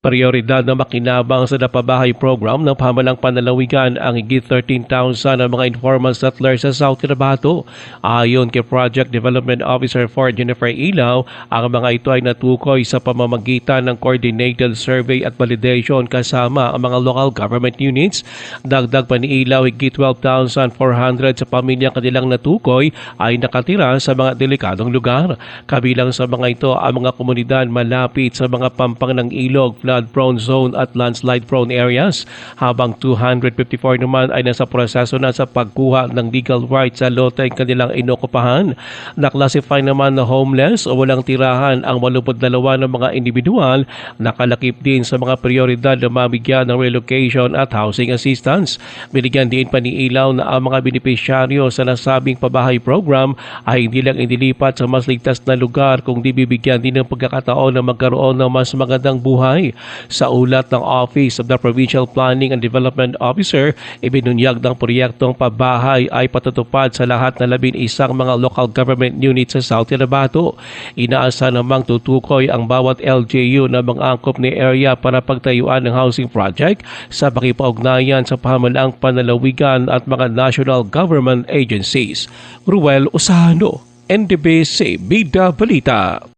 Prioridad na makinabang sa napabahay program ng pamahalang panlalawigan ang higit 13,000 na mga informal settlers sa South Cotabato. Ayon kay Project Development Officer for Jennifer Ilaw, ang mga ito ay natukoy sa pamamagitan ng coordinated survey at validation kasama ang mga local government units. Dagdag pa ni Ilaw, higit 12,400 sa pamilya kanilang natukoy ay nakatira sa mga delikadong lugar. Kabilang sa mga ito ang mga komunidad malapit sa mga pampang ng ilog, flood-prone zone at landslide-prone areas, habang 254 naman ay nasa proseso na sa pagkuha ng legal rights sa loteng kanilang inokupahan. Naklasify naman na homeless o walang tirahan ang 82 ng mga individual, nakalakip din sa mga prioridad na mabigyan ng relocation at housing assistance. Binigyan din pa ni Ilaw na ang mga benepisyaryo sa nasabing pabahay program ay hindi lang indilipat sa mas ligtas na lugar, kung di bibigyan din ng pagkakataon na magkaroon ng mas magandang buhay. Sa ulat ng Office of the Provincial Planning and Development Officer, ibinunyag ng proyektong pabahay ay patutupad sa lahat na 11 mga local government units sa South Cotabato. Inaasa namang tutukoy ang bawat LGU na mag-angkop ni area para pagtayuan ng housing project sa pakipag-ugnayan sa pamahalaang panlalawigan at mga national government agencies. Ruel Osano, NDBC Bida Balita.